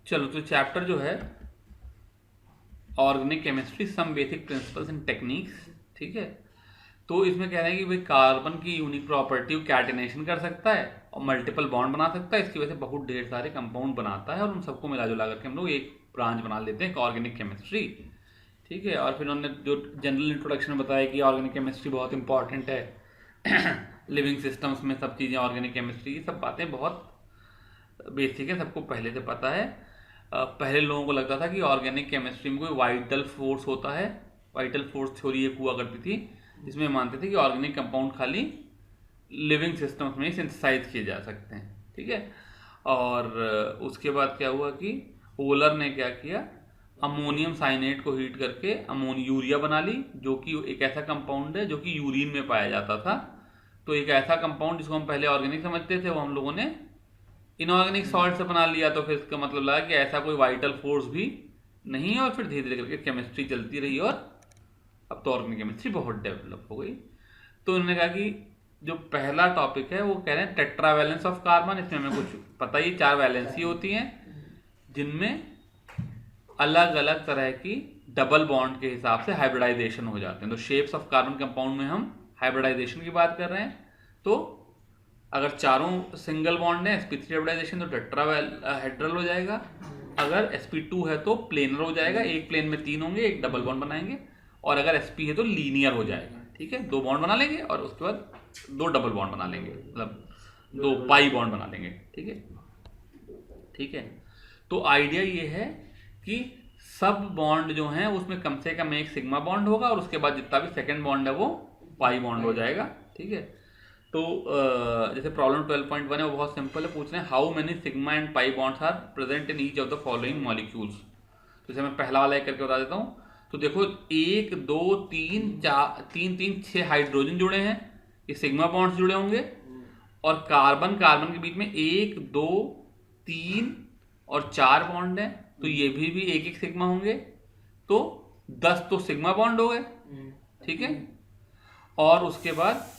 चलो तो चैप्टर जो है organic chemistry some basic principles and techniques, ठीक है। तो इसमें कह रहे हैं कि भाई कार्बन की यूनिक प्रॉपर्टी कैटेनेशन कर सकता है और मल्टीपल बॉन्ड बना सकता है, इसकी वजह से बहुत ढेर सारे कंपाउंड बनाता है और उन सबको मिला जुला करके हम लोग एक ब्रांच बना लेते हैं ऑर्गेनिक केमिस्ट्री, ठीक है। और फिर उन्होंने जो जनरल इंट्रोडक्शन में बताया कि ऑर्गेनिक केमिस्ट्री बहुत इंपॉर्टेंट है लिविंग सिस्टम्स में सब चीज़ें ऑर्गेनिक केमिस्ट्री, ये सब बातें बहुत बेसिक है, सबको पहले से पता है। पहले लोगों को लगता था कि ऑर्गेनिक केमिस्ट्री में कोई वाइटल फोर्स होता है, वाइटल फोर्स थ्योरी एक हुआ करती थी जिसमें मानते थे कि ऑर्गेनिक कंपाउंड खाली लिविंग सिस्टम्स में ही सिंथेसाइज किए जा सकते हैं, ठीक है। और उसके बाद क्या हुआ कि ओलर ने क्या किया, अमोनियम साइनेट को हीट करके यूरिया बना ली, जो कि एक ऐसा कंपाउंड है जो कि यूरिन में पाया जाता था। तो एक ऐसा कंपाउंड जिसको हम पहले ऑर्गेनिक समझते थे वो हम लोगों ने इनऑर्गेनिक सॉल्ट से बना लिया। तो फिर इसका मतलब लगा कि ऐसा कोई वाइटल फोर्स भी नहीं है, और फिर धीरे धीरे करके केमिस्ट्री चलती रही और अब तो ऑर्गेनिक केमिस्ट्री बहुत डेवलप हो गई। तो उन्होंने कहा कि जो पहला टॉपिक है वो कह रहे हैं टेट्रावैलेंस ऑफ कार्बन। इसमें हमें कुछ पता ही 4 वैलेंसी होती हैं जिनमें अलग अलग तरह की डबल बॉन्ड के हिसाब से हाइब्रिडाइजेशन हो जाते हैं। तो शेप्स ऑफ कार्बन कंपाउंड में हम हाइब्रिडाइजेशन की बात कर रहे हैं। तो अगर चारों सिंगल बॉन्ड है sp3 हाइब्रिडाइजेशन तो टेट्राहेड्रल हो जाएगा। अगर sp2 है तो प्लेनर हो जाएगा, एक प्लेन में 3 होंगे, एक डबल बॉन्ड बनाएंगे। और अगर sp है तो लीनियर हो जाएगा, ठीक है, 2 बॉन्ड बना लेंगे और उसके बाद 2 डबल बॉन्ड बना लेंगे, मतलब 2 पाई बॉन्ड बना लेंगे, ठीक है, ठीक है। तो आइडिया ये है कि सब बॉन्ड जो हैं उसमें कम से कम एक सिग्मा बॉन्ड होगा और उसके बाद जितना भी सेकंड बॉन्ड है वो पाई बॉन्ड हो जाएगा, ठीक है। तो जैसे प्रॉब्लम 12.1 है वो बहुत सिंपल है, पूछ रहे हैं how many sigma and pi bonds are present in each of the following molecules. तो जैसे मैं पहला वाला एक करके बता देता हूँ। तो देखो 1 2 3 4 3 3 6 हाइड्रोजन जुड़े हैं, ये सिग्मा बॉन्ड्स जुड़े होंगे। और कार्बन कार्बन के बीच में 1 2 3 और 4 बॉन्ड है, तो ये भी एक एक सिग्मा होंगे। तो 10 तो सिग्मा बॉन्ड हो गए, ठीक है। और उसके बाद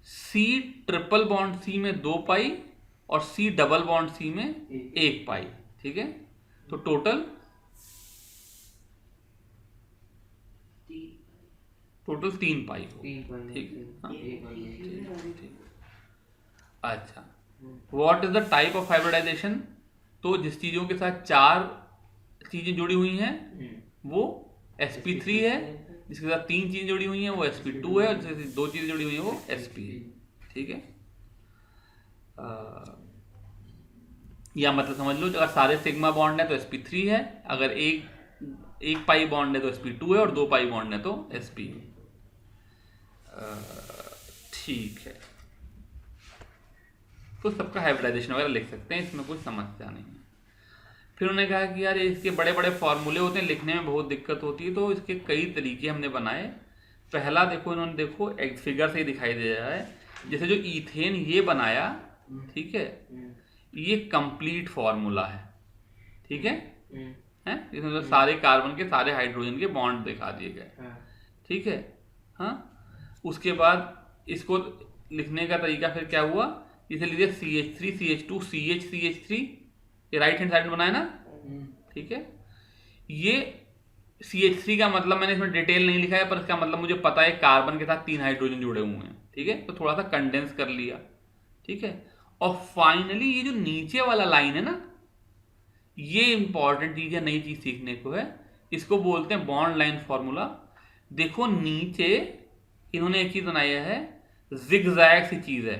सी ट्रिपल बॉन्ड सी में 2 पाई और सी डबल बॉन्ड सी में 1 पाई, ठीक है। तो टोटल 3 पाई हो, ठीक है। अच्छा, what is the type of hybridisation. तो जिस चीजों के साथ 4 चीजें जुड़ी हुई हैं वो sp3 है, जिसके साथ 3 चीजें जुड़ी हुई हैं वो sp2 है, और जिसके साथ 2 चीजें जुड़ी हुई हैं वो sp है, ठीक है। या मतलब समझ लो अगर सारे सिग्मा बॉन्ड है तो sp3 है, अगर एक पाई बॉन्ड है तो sp2 है, और 2 पाई बॉन्ड है तो sp है, ठीक है। तो सबका हाइब्रिडाइजेशन वगैरह लिख सकते हैं, इसमें कोई समस्या नहीं है। फिर उन्होंने कहा कि यार इसके बड़े बड़े फॉर्मूले होते हैं, लिखने में बहुत दिक्कत होती है, तो इसके कई तरीके हमने बनाए। पहला देखो, इन्होंने देखो एक फिगर से ही दिखाई दे रहा है, जैसे जो ईथेन ये बनाया, ठीक है, ये कंप्लीट फॉर्मूला है, ठीक है, इसमें तो सारे कार्बन के सारे हाइड्रोजन के बॉन्ड दिखा दिए गए, ठीक है। हाँ, उसके बाद इसको लिखने का तरीका फिर क्या हुआ, इसे लीजिए CH3 CH2 CH CH3, ये राइट हैंड साइड में बनाया ना, ठीक है। ये CH3 का मतलब मैंने इसमें डिटेल नहीं लिखा है, पर इसका मतलब मुझे पता है कार्बन के साथ 3 हाइड्रोजन जुड़े हुए हैं, ठीक है। तो थोड़ा सा कंडेंस कर लिया, ठीक है। और फाइनली ये जो नीचे वाला लाइन है ना, ये इंपॉर्टेंट चीज है, नई चीज सीखने को है, इसको बोलते हैं बॉन्ड लाइन फॉर्मूला। देखो नीचे इन्होंने एक चीज बनाया है, जिगजैग सी चीज है,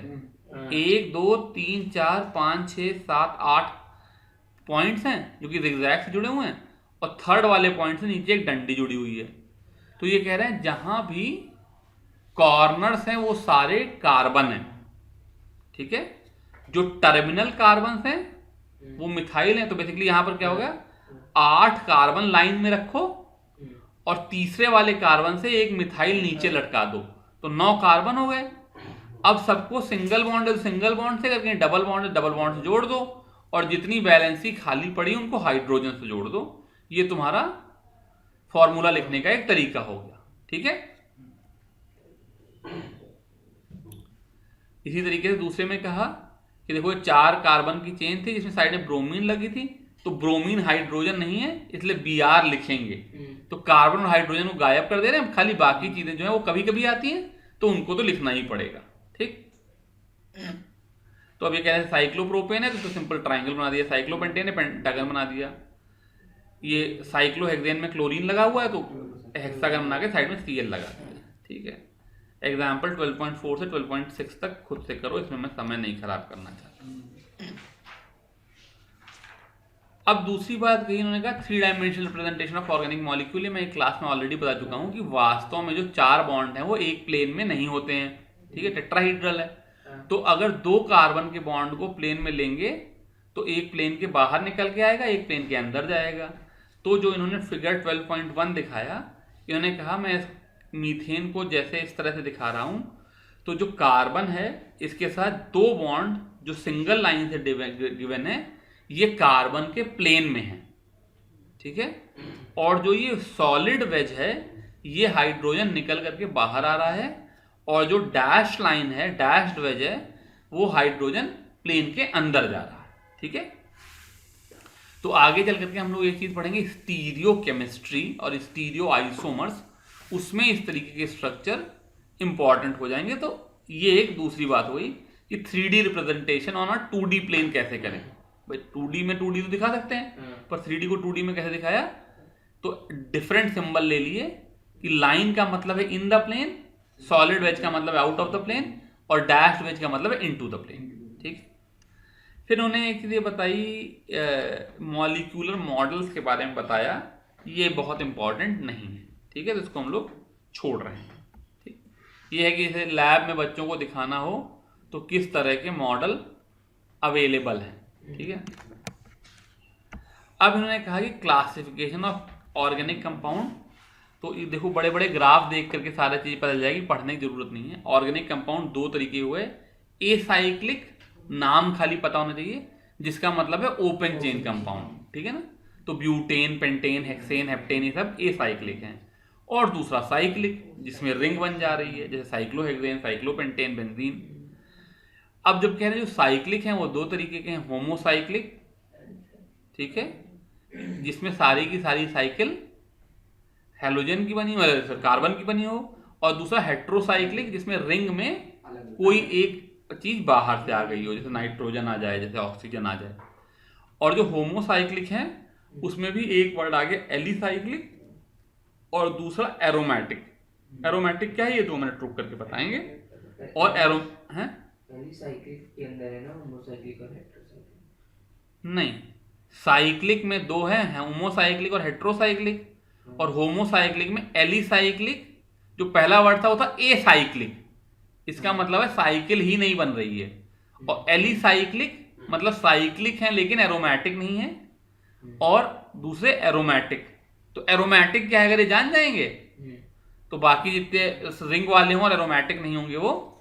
1 2 3 4 5 6 7 8 पॉइंट्स हैं जो कि जिगजैग से जुड़े हुए हैं, और थर्ड वाले पॉइंट से नीचे एक डंडी जुड़ी हुई है। तो ये कह रहे हैं जहां भी कॉर्नर्स हैं वो सारे कार्बन हैं, ठीक है। जो टर्मिनल कार्बन हैं वो मिथाइल हैं। तो बेसिकली यहां पर क्या हो गया, 8 कार्बन लाइन में रखो और तीसरे वाले कार्बन से एक मिथाइल नीचे लटका दो, तो 9 कार्बन हो गए। अब सबको सिंगल बॉन्ड है तो सिंगल बॉन्ड से करके, डबल बॉन्ड है डबल बॉन्ड से जोड़ दो, और जितनी वैलेंसी खाली पड़ी उनको हाइड्रोजन से जोड़ दो। ये तुम्हारा फॉर्मूला लिखने का एक तरीका हो गया, ठीक है। इसी तरीके से दूसरे में कहा कि देखो ये 4 कार्बन की चेन थी जिसमें साइड में ब्रोमीन लगी थी, तो ब्रोमीन हाइड्रोजन नहीं है इसलिए Br लिखेंगे, तो कार्बन और हाइड्रोजन को गायब कर दे रहे हैं, खाली बाकी चीजें जो है वो कभी कभी आती हैं तो उनको तो लिखना ही पड़ेगा। ठीक, तो अब ये कह रहे हैं साइक्लोप्रोपेन है तो सिंपल ट्राइंगल बना दिया, साइक्लोपेंटेन है पेंटागन बना दिया, ये साइक्लोहेक्सेन में क्लोरीन लगा हुआ है तो हेक्सागन बना के साइड में Cl लगा दिया। ठीक है, एग्जाम्पल 12.4 से 12.6 तक खुद से करो, इसमें मैं समय नहीं खराब करना चाहता। अब दूसरी बात कही इन्होंने कहा 3 dimensional representation of organic molecule. मैं एक क्लास में ऑलरेडी बता चुका हूं कि वास्तव में जो 4 बॉन्ड हैं वो एक प्लेन में नहीं होते हैं। ठीक है, टेट्राहीड्रल है, तो अगर 2 कार्बन के बॉन्ड को प्लेन में लेंगे तो एक प्लेन के बाहर निकल के आएगा, एक प्लेन के अंदर जाएगा। तो जो इन्होंने फिगर 12.1 दिखाया, इन्होंने कहा मैं मीथेन को जैसे इस तरह से दिखा रहा हूं, तो जो कार्बन है इसके साथ 2 बॉन्ड जो सिंगल लाइन से गिवन है ये कार्बन के प्लेन में है। ठीक है, और जो ये सॉलिड वेज है ये हाइड्रोजन निकल करके बाहर आ रहा है, और जो डैश लाइन है, डैश्ड वेज है, वो हाइड्रोजन प्लेन के अंदर जा रहा है। ठीक है, तो आगे चल करके हम लोग एक चीज पढ़ेंगे स्टीरियो केमिस्ट्री और स्टीरियो आइसोमर्स, उसमें इस तरीके के स्ट्रक्चर इंपॉर्टेंट हो जाएंगे। तो ये एक दूसरी बात हुई कि 3D representation on a 2D plane कैसे करें। भाई 2D में 2D तो दिखा सकते हैं, पर 3D को 2D में कैसे दिखाया, तो डिफरेंट सिंबल ले लिए कि लाइन का मतलब है in the plane, solid wedge का मतलब है आउट ऑफ द प्लेन, और डैश वेज का मतलब है इनटू द प्लेन। ठीक, फिर उन्होंने एक चीज ये बताई मॉलिक्यूलर मॉडल्स के बारे में बताया, ये बहुत इंपॉर्टेंट नहीं है। ठीक है, तो इसको हम लोग छोड़ रहे हैं। ठीक, ये है कि इसे लैब में बच्चों को दिखाना हो तो किस तरह के मॉडल अवेलेबल हैं। ठीक है, अब इन्होंने कहा कि क्लासिफिकेशन ऑफ ऑर्गेनिक कंपाउंड, तो ये देखो बड़े बड़े ग्राफ देख करके सारा चीज पता चल जाएगी, पढ़ने की जरूरत नहीं है। ऑर्गेनिक कंपाउंड 2 तरीके हुए, एसाइक्लिक, नाम खाली पता होना चाहिए, जिसका मतलब है ओपन चेन कंपाउंड। ठीक है ना, तो ब्यूटेन, पेंटेन, हेक्सेन, हेप्टेन ये सब एसाइक्लिक हैं, और दूसरा साइक्लिक जिसमें रिंग बन जा रही है, जैसे साइक्लोहेक्सेन, साइक्लोपेंटेन, बेंजीन। अब जब कह रहे हैं जो साइक्लिक हैं वो 2 तरीके के हैं, होमोसाइक्लिक, ठीक है, जिसमें सारी की सारी साइकिल हेलोजन की बनी हो, कार्बन की बनी हो, और दूसरा हेट्रोसाइक्लिक जिसमें रिंग में कोई एक चीज बाहर से आ गई हो, जैसे नाइट्रोजन आ जाए, जैसे ऑक्सीजन आ जाए। और जो होमोसाइक्लिक है उसमें भी एक वर्ड आ गया एलिसाइक्लिक, और दूसरा एरोमेटिक। एरोमेटिक क्या है ये 2 मिनट रुक करके बताएंगे। और एरो है साइक्लिक के अंदर है ना होमोसाइक्लिक और हेट्रोसाइक्लिक। नहीं, साइक्लिक में 2 है, होमोसाइक्लिक और हेट्रोसाइक्लिक, और होमोसाइक्लिक में एलिसाइक्लिक, जो पहला वर्ड था वो था एसाइक्लिक, इसका मतलब है साइकिल ही नहीं बन रही है, और एलिसाइक्लिक मतलब साइक्लिक है लेकिन एरोमेटिक नहीं है, और दूसरे एरोमेटिक। तो एरोमेटिक क्या है अगर ये जान जाएंगे तो बाकी जितने रिंग वाले हों और एरोमेटिक नहीं होंगे वो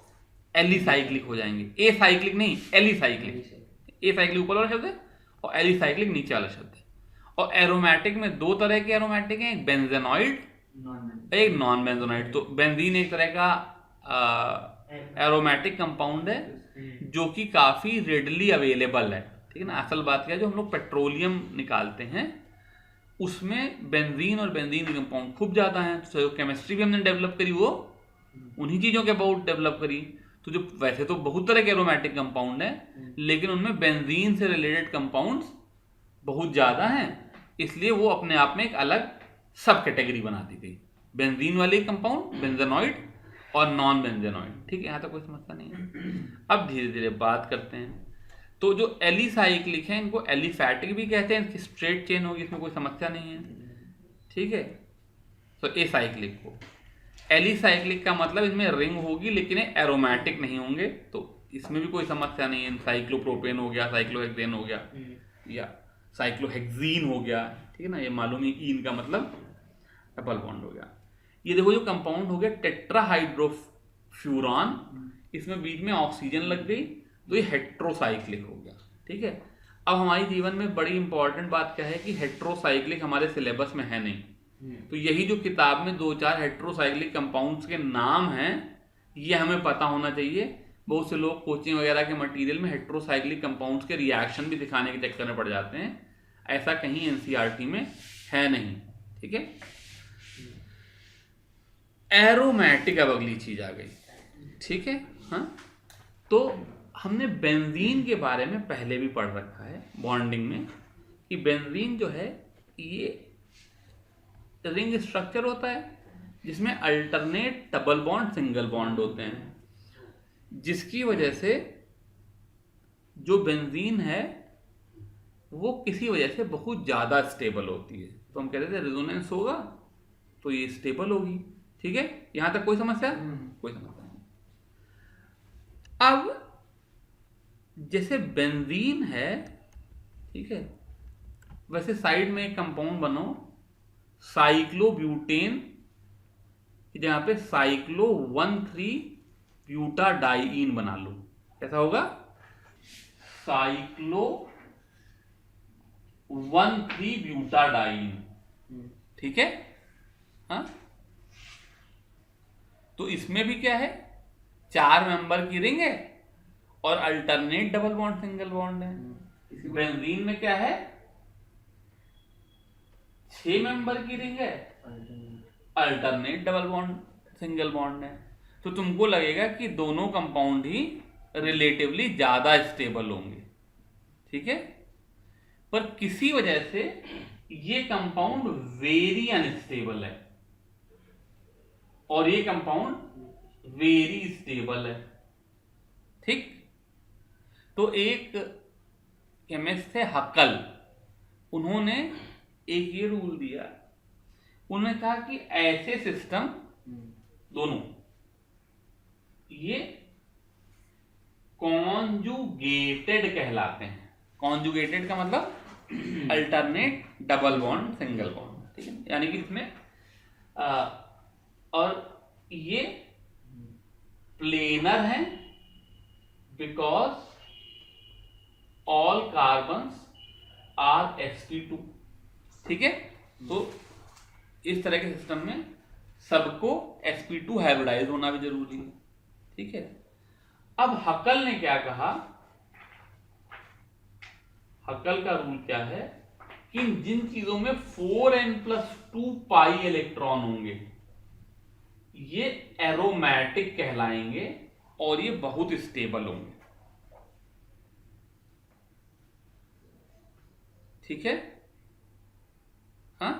एलिसाइक्लिक हो जाएंगे। एसाइक्लिक नहीं, एलिसाइक्लिक। एसाइक्लिक ऊपर वाला शब्द है और एलिसाइक्लिक नीचे वाला शब्द है। और एरोमेटिक में 2 तरह के एरोमेटिक हैं, एक बेंजेनॉइड, एक नॉन बेंजेनॉइड। तो बेंजीन एक तरह का एरोमेटिक कंपाउंड है जो कि काफी रेडली अवेलेबल है। ठीक है ना, असल बात क्या है, जो हम लोग पेट्रोलियम निकालते हैं उसमें बेंजीन और बेंजीन के कंपाउंड खूब ज्यादा हैं। तो केमिस्ट्री भी हमने डेवलप करी वो उन्हीं चीजों के अबाउट डेवलप करी। तो जो वैसे तो बहुत तरह के एरोमेटिक कंपाउंड हैं, लेकिन उनमें बेंजीन से रिलेटेड कंपाउंड्स बहुत ज्यादा हैं, इसलिए वो अपने आप में एक अलग सब कैटेगरी बना दी गई। बेंजीन वाले कंपाउंड बेंजेनॉइड और नॉन बेंजेनॉइड। ठीक है, यहाँ तक कोई समस्या नहीं है। अब धीरे धीरे बात करते हैं। तो जो एलिसाइक्लिक है इनको एलिफैटिक भी कहते हैं, इसकी स्ट्रेट चेन होगी, इसमें कोई समस्या नहीं है। ठीक है, तो एसाइक्लिक को एलिसाइक्लिक का मतलब इसमें रिंग होगी लेकिन एरोमेटिक नहीं होंगे, तो इसमें भी कोई समस्या नहीं है। साइक्लोप्रोपेन हो गया, साइक्लोहेक्सेन हो गया, या साइक्लोहेक्सीन हो गया। ठीक है ना, ये मालूम है ईन का मतलब डबल बॉन्ड हो गया। ये देखो जो कंपाउंड हो गया टेट्राहाइड्रोफ्यूरॉन, इसमें बीच में ऑक्सीजन लग गई तो ये हेट्रोसाइक्लिक हो गया। ठीक है, अब हमारे जीवन में बड़ी इंपॉर्टेंट बात क्या है कि हेट्रोसाइक्लिक हमारे सिलेबस में है नहीं, तो यही जो किताब में 2-4 हेट्रोसाइक्लिक कंपाउंड्स के नाम हैं ये हमें पता होना चाहिए। बहुत से लोग कोचिंग वगैरह के मटेरियल में हेट्रोसाइक्लिक कंपाउंड्स के रिएक्शन भी दिखाने के चक्कर में पड़ जाते हैं, ऐसा कहीं एनसीईआरटी में है नहीं, ठीक है। एरोमेटिक अब अगली चीज आ गई, ठीक है। हाँ, तो हमने बेंजीन के बारे में पहले भी पढ़ रखा है बॉन्डिंग में कि बेंजीन जो है ये रिंग स्ट्रक्चर होता है जिसमें alternate double bond single bond होते हैं, जिसकी वजह से जो बेंजीन है वो किसी वजह से बहुत ज़्यादा स्टेबल होती है। तो हम कहते थे रेजोनेंस होगा तो ये स्टेबल होगी, ठीक है। यहां तक कोई समस्या? कोई समस्या नहीं। अब जैसे बेंजीन है, ठीक है, वैसे साइड में एक कंपाउंड बनो साइक्लोब्यूटेन की जगह पे साइक्लो 1,3-ब्यूटाडाइईन बना लो। कैसा होगा? साइक्लो 1,3-ब्यूटाडाइईन, ठीक है। हाँ, तो इसमें भी क्या है, 4 मेंबर की रिंग है और alternate double bond single bond है। बेंजीन में क्या है, 6 मेंबर की रिंग है, alternate double bond single bond है। तो तुमको लगेगा कि दोनों कंपाउंड ही रिलेटिवली ज्यादा स्टेबल होंगे, ठीक है। पर किसी वजह से ये कंपाउंड वेरी अनस्टेबल है और ये कंपाउंड वेरी स्टेबल है, ठीक। तो एक केमिस्ट थे हकल, उन्होंने एक ये रूल दिया, उन्होंने कहा कि ऐसे सिस्टम दोनों ये कॉन्जुगेटेड कहलाते हैं। कॉन्जुगेटेड का मतलब alternate double bond single bond, ठीक है। यानी कि इसमें और ये प्लेनर है because all carbons are sp2, ठीक है। तो इस तरह के सिस्टम में सबको sp2 हाइब्रिडाइज होना भी जरूरी है, ठीक है। अब हकल ने क्या कहा, हकल का रूल क्या है कि जिन चीजों में 4n+2 पाई इलेक्ट्रॉन होंगे ये एरोमेटिक कहलाएंगे और ये बहुत स्टेबल होंगे, ठीक है। हाँ,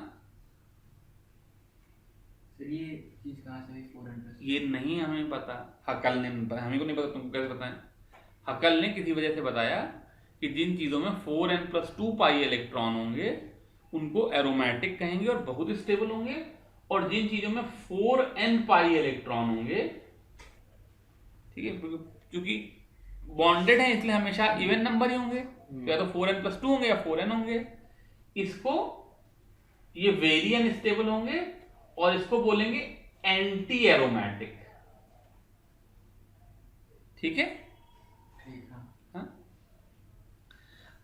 ये चीज कहां से 4n+2? ये नहीं हमें पता, हकल ने बताया, हमें को नहीं पता, तुमको कैसे बताएं। हकल ने किसी वजह से बताया कि जिन चीजों में 4n+2 पाई इलेक्ट्रॉन होंगे उनको एरोमेटिक कहेंगे और बहुत स्टेबल होंगे, और जिन चीजों में 4n पाई इलेक्ट्रॉन होंगे, ठीक है, क्योंकि बॉन्डेड है इसलिए हमेशा इवन नंबर ही होंगे, या तो 4n+2 होंगे या 4n होंगे, इसको ये वेरी अनस्टेबल होंगे और इसको बोलेंगे एंटी एरोमेटिक, ठीक है। हाँ?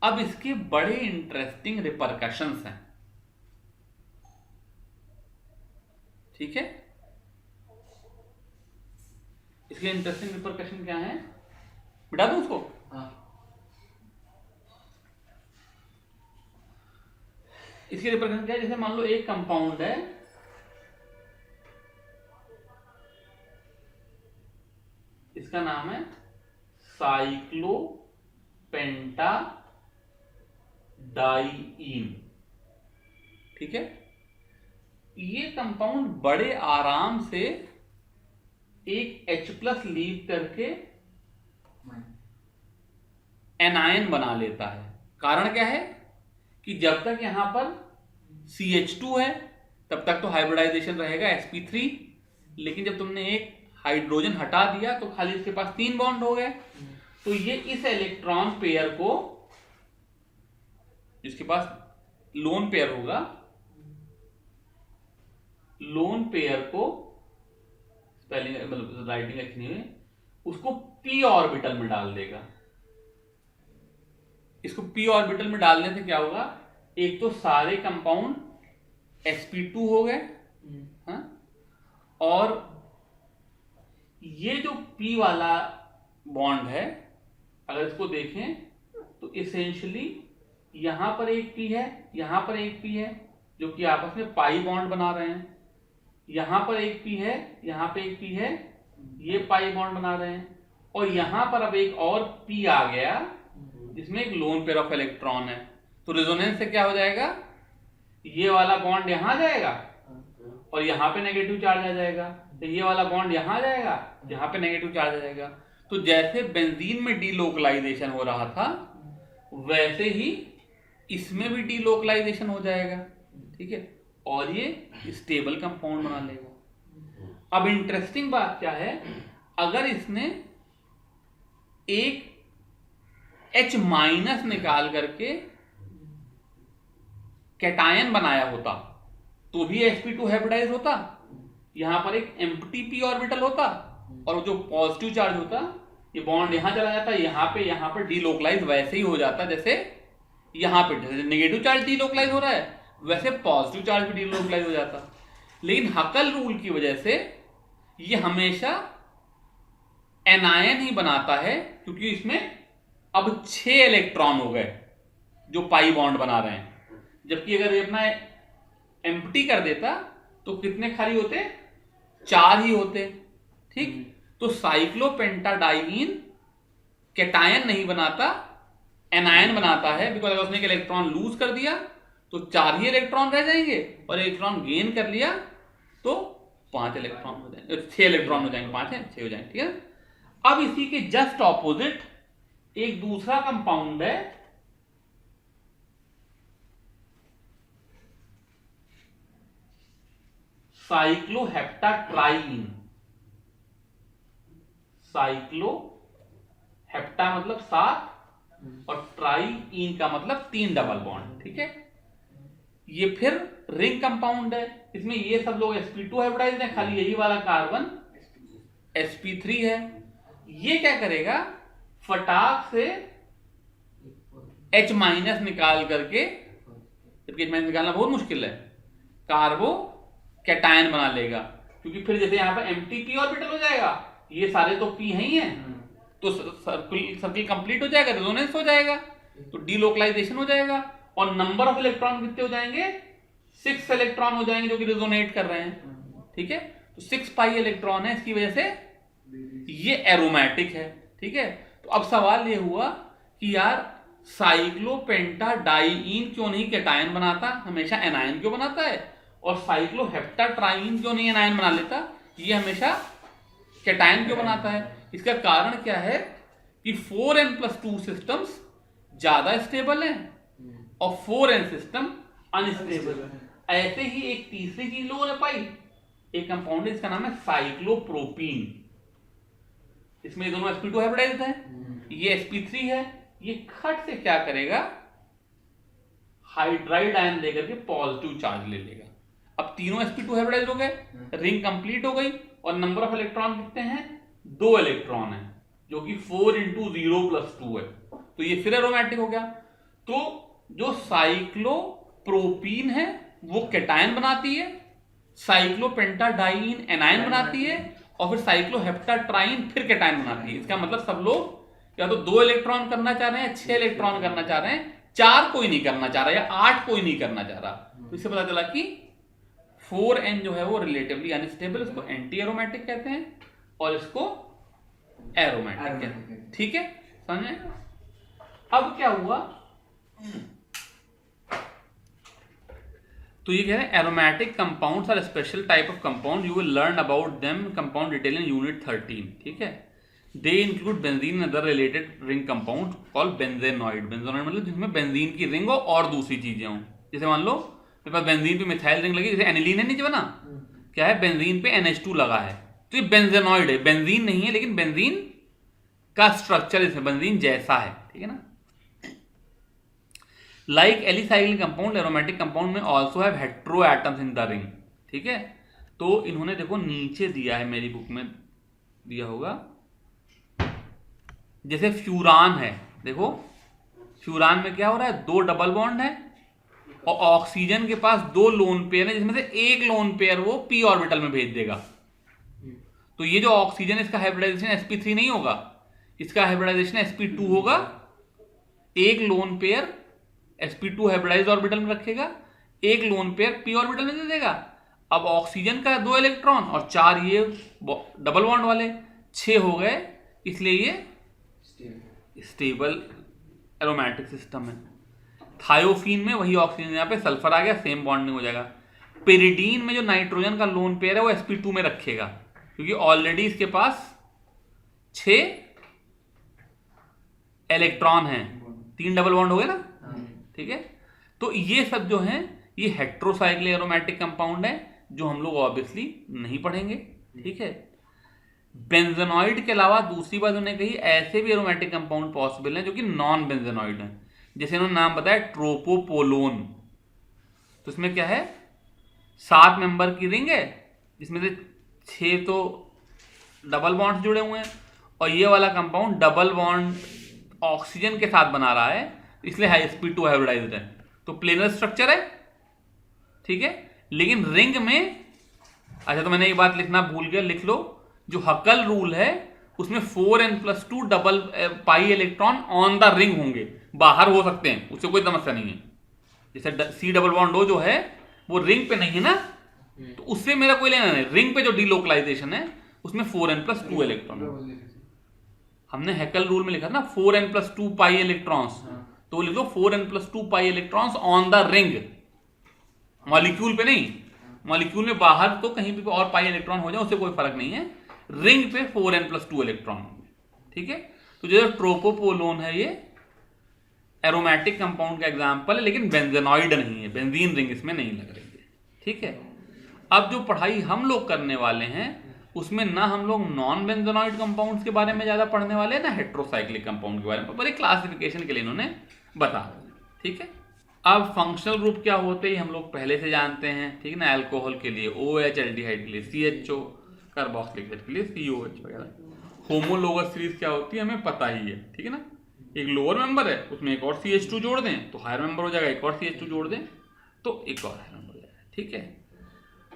अब इसके बड़े इंटरेस्टिंग रिपरकशंस हैं, ठीक है। इसके इंटरेस्टिंग रिपरकशन क्या है, बिठा दूं उसको? हाँ। इसके रिपरकशन क्या है, जैसे मान लो एक कंपाउंड है, इसका नाम है साइक्लोपेंटाडाइईन, ठीक है। ये कंपाउंड बड़े आराम से एक H+ लीव करके एनायन बना लेता है। कारण क्या है कि जब तक यहां पर CH2 है तब तक तो हाइब्रिडाइजेशन रहेगा sp3, लेकिन जब तुमने एक हाइड्रोजन हटा दिया तो खाली इसके पास 3 बॉन्ड हो गए। तो ये इस इलेक्ट्रॉन पेयर को, जिसके पास लोन पेयर होगा, लोन पेयर को स्पेलिंग मतलब राइटिंग अच्छी नहीं है, उसको p ऑर्बिटल में डाल देगा। इसको p ऑर्बिटल में डालने से क्या होगा, एक तो सारे कंपाउंड sp2 हो गए, हाँ, और ये जो p वाला बॉन्ड है, अगर इसको देखें तो इसेंशियली यहां पर एक पी है, यहां पर एक पी है, जो कि आपस में पाई बॉन्ड बना रहे हैं, यहां पर एक पी है, यहां पे एक पी है, ये पाई बॉन्ड बना रहे हैं, और यहां पर अब एक और पी आ गया जिसमें एक लोन पेयर ऑफ इलेक्ट्रॉन है। तो रेजोनेंस से क्या हो जाएगा, ये वाला बॉन्ड यहां जाएगा और यहां पे नेगेटिव चार्ज आ जाएगा, तो ये वाला बॉन्ड यहां जाएगा, यहां पे नेगेटिव चार्ज आ जाएगा। तो जैसे बेंजीन में डीलोकलाइजेशन हो रहा था वैसे ही इसमें भी डीलोकलाइजेशन हो जाएगा, ठीक है, और ये स्टेबल कंपाउंड बना लेगा। अब इंटरेस्टिंग बात क्या है, अगर इसने एक H माइनस निकाल करके कैटायन बनाया होता तो भी sp2 हाइब्रिडाइज होता, यहां पर एक एम्प्टी p ऑर्बिटल होता, और जो पॉजिटिव चार्ज होता ये बॉन्ड यहां चला जाता, यहां पर डीलोकलाइज वैसे ही हो जाता जैसे यहां पे नेगेटिव चार्ज डीलोकलाइज हो रहा है वैसे पॉजिटिव चार्ज भी डीलोकलाइज हो जाता। लेकिन हकल रूल की वजह से ये हमेशा एनायन ही बनाता है, क्योंकि इसमें अब 6 इलेक्ट्रॉन हो गए जो पाई बॉन्ड बना रहे हैं, जबकि अगर ये अपना एम्प्टी कर देता तो कितने खाली होते, 4 ही होते, ठीक। तो साइक्लोपेंटाडाइईन कैटायन नहीं बनाता, एनायन बनाता है, बिकॉज अगर उसने एक इलेक्ट्रॉन लूज कर दिया तो 4 ही इलेक्ट्रॉन रह जाएंगे, और इलेक्ट्रॉन गेन कर लिया तो 5 इलेक्ट्रॉन हो जाएंगे, 6 इलेक्ट्रॉन हो जाएंगे, 5 है 6 हो जाएंगे, ठीक है। अब इसी के जस्ट ऑपोजिट एक दूसरा कंपाउंड है साइक्लोहेप्टाट्राईन। साइक्लोहेप्टा मतलब 7 और ट्राईइन का मतलब 3 डबल बॉन्ड, ठीक है। ये फिर रिंग कंपाउंड है, इसमें ये सब लोग sp2 हाइब्रिडाइज्ड है, खाली यही वाला कार्बन sp3 है। ये क्या करेगा, फटाक से H माइनस निकाल करके, जबकि H माइनस निकालना बहुत मुश्किल है, कार्बो कैटायन बना लेगा, क्योंकि फिर जैसे यहां पर एम्प्टी ऑर्बिटल हो जाएगा, ये सारे तो p हैं ही हैं, तो सर्किल कंप्लीट हो जाएगा, रेजोनेंस हो जाएगा, तो डीलोकलाइजेशन हो जाएगा, और नंबर ऑफ इलेक्ट्रॉन कितने हो जाएंगे, 6 इलेक्ट्रॉन हो जाएंगे जो कि रेजोनेट कर रहे हैं, ठीक है। तो 6 पाई इलेक्ट्रॉन है, इसकी वजह से ये एरोमेटिक है, ठीक है। तो अब सवाल ये हुआ कि यार साइक्लोपेंटाडाइईन क्यों नहीं कैटायन बनाता, हमेशा एनायन क्यों बनाता है, और साइक्लोहेप्टाट्राईन क्यों नहीं एनायन बना लेता, ये हमेशा कैटायन क्यों बनाता है। इसका कारण क्या है कि 4n+2 सिस्टम्स ज्यादा स्टेबल हैं और 4n सिस्टम अनस्टेबल है। ऐसे ही एक तीसरी चीज लोगों ने पाई, एक कंपाउंड है, इसका नाम है साइक्लोप्रोपीन। इसमें दोनों sp2 हाइब्रिडाइज्ड है, ये sp3 है, ये खट से क्या करेगा, हाइड्राइड आयन लेकर के पॉजिटिव चार्ज ले लेगा। अब तीनों sp2 हाइब्रिडाइज्ड हो गए, रिंग कंप्लीट हो गई, और नंबर ऑफ इलेक्ट्रॉन कितने हैं, 2 इलेक्ट्रॉन है, जो कि 4 × 0+2 है, तो ये फिर एरोमेटिक हो गया। तो जो साइक्लोप्रोपीन है वो कैटायन बनाती है, साइक्लोपेंटाडाइईन एनायन बनाती है, और फिर साइक्लोहेप्टाट्राईन फिर कैटायन बनाती है। इसका मतलब सब लोग या तो 2 इलेक्ट्रॉन करना चाह रहे हैं, 6 इलेक्ट्रॉन करना चाह रहे हैं, 4 कोई नहीं करना चाह रहा, या 8 कोई नहीं करना चाह रहा। तो इससे पता चला कि 4n जो है वो रिलेटिवली अनस्टेबल, इसको एंटी एरोमेटिक कहते हैं, और इसको एरोमेटिक कहते हैं, ठीक है, समझे। अब क्या हुआ, तो ये कह रहे हैं aromatic compounds are special type of compound, you will learn about them compound detail in unit 13, ठीक है। They include benzene and other related ring compound called benzenoid. Benzenoid मतलब जिसमें बेंजीन की रिंग हो और दूसरी चीजें हों, जैसे मान लो मेरे पास बेंजीन पे मिथाइल रिंग लगी, जैसे एनिलीन है नीचे बना, क्या है, बेंजीन पे NH2 लगा है, तो ये बेंजेनॉइड है, बेंजीन नहीं है, लेकिन बेंजीन का स्ट्रक्चर इसमें बेंजीन जैसा है, ठीक है ना। Like alicyclic compound, aromatic compound में also have hetero atoms in the ring, ठीक है। तो इन्होंने देखो नीचे दिया है, मेरी बुक में दिया होगा, जैसे फ्यूरान है, देखो फ्यूरान में क्या हो रहा है, 2 डबल बॉन्ड है, और ऑक्सीजन के पास 2 लोन पेयर है, जिसमें से एक लोन पेयर वो p ऑर्बिटल में भेज देगा। तो ये जो ऑक्सीजन, इसका हाइब्रिडाइजेशन sp3 नहीं होगा, इसका हाइब्रिडाइजेशन sp2 होगा, एक lone pair sp2 hybridise orbital में रखेगा, एक लोन पेयर p ऑर्बिटल में दे देगा। अब ऑक्सीजन का 2 इलेक्ट्रॉन और 4 ये डबल बॉन्ड वाले, 6 हो गए, इसलिए ये स्टेबल एरोमेटिक सिस्टम है। थायोफीन में वही ऑक्सीजन, यहाँ पे सल्फर आ गया, सेम बॉन्डिंग हो जाएगा। पेरिडीन में जो नाइट्रोजन का लोन पेयर है वो sp2 में रखेगा, क्योंकि ऑलरेडी इसके पास 6 इलेक्ट्रॉन हैं, 3 डबल बॉन्ड हो गए ना, ठीक है। तो ये सब जो हैं ये हेट्रोसाइक्लिक एरोमेटिक कंपाउंड है, जो हम लोग ऑब्वियसली नहीं पढ़ेंगे, ठीक है। बेंजेनॉइड के अलावा दूसरी बात उन्होंने कही, ऐसे भी एरोमेटिक कंपाउंड पॉसिबल हैं जो कि नॉन बेंजेनॉइड हैं, जैसे इन्होंने नाम बताया ट्रोपोपोलोन। तो इसमें क्या है, 7 मेंबर की रिंग है, जिसमें से 6 तो डबल बॉन्ड जुड़े हुए हैं, और ये वाला कंपाउंड डबल बॉन्ड ऑक्सीजन के साथ बना रहा है, इसलिए sp2 हाइब्रिडाइज्ड है। तो प्लेनर स्ट्रक्चर है, ठीक है। लेकिन रिंग में, अच्छा तो मैंने ये बात लिखना भूल गया, लिख लो, जो हकल रूल है उसमें 4n+2 double pi electron on the ring होंगे, बाहर हो सकते हैं, उससे कोई समस्या नहीं है। जैसे सी डबल बॉन्ड O जो है वो रिंग पे नहीं है ना, तो उससे मेरा कोई लेना नहीं। रिंग पे जो डीलोकलाइजेशन है उसमें 4n+2 इलेक्ट्रॉन, हमने हैकल रूल में लिखा था ना 4n+2 पाई इलेक्ट्रॉन्स, तो लिख दो 4n+2 pi electrons on the ring, molecule पे नहीं। मॉलिक्यूल में बाहर तो कहीं भी और पाई इलेक्ट्रॉन हो जाए उससे कोई फर्क नहीं है, रिंग पे 4n+2 इलेक्ट्रॉन होंगे, ठीक है। तो जो ट्रोपोपोलोन है ये एरोमेटिक कंपाउंड का एग्जाम्पल है, लेकिन बेंजेनॉइड नहीं है, बेंजीन रिंग इसमें नहीं लग रही है, ठीक है। अब जो पढ़ाई हम लोग करने वाले हैं उसमें ना हम लोग नॉन बेंजेनॉइड कंपाउंड्स के बारे में ज्यादा पढ़ने वाले हैं, ना हेट्रोसाइक्लिक कंपाउंड के बारे में, बड़े क्लासिफिकेशन के लिए इन्होंने बता दिया, ठीक है। अब फंक्शनल ग्रुप क्या होते हैं हम लोग पहले से जानते हैं, ठीक ना। अल्कोहल के लिए OH, एल्डिहाइड के लिए CHO, कार्बोक्सिलिक एसिड के लिए COH वगैरह। होमोलोगस सीरीज क्या होती है हमें पता ही है, ठीक है ना। एक लोअर मेंबर है, उसमें एक और CH2 जोड़ दें तो हायर मेंबर हो जाएगा, एक और CH2 जोड़ दें तो एक और हायर मेंबर हो जाएगा, ठीक है।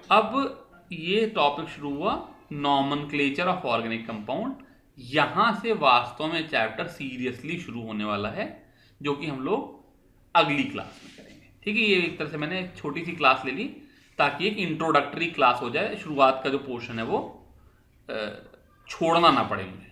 अब ये टॉपिक शुरू हुआ नॉमेनक्लेचर ऑफ ऑर्गेनिक कंपाउंड। यहां से वास्तव में चैप्टर सीरियसली शुरू होने वाला है, जो कि हम लोग अगली क्लास में करेंगे, ठीक है। ये एक तरह से मैंने एक छोटी सी क्लास ले ली ताकि एक इंट्रोडक्टरी क्लास हो जाए, शुरुआत का जो पोर्शन है वो छोड़ना ना पड़े मुझे।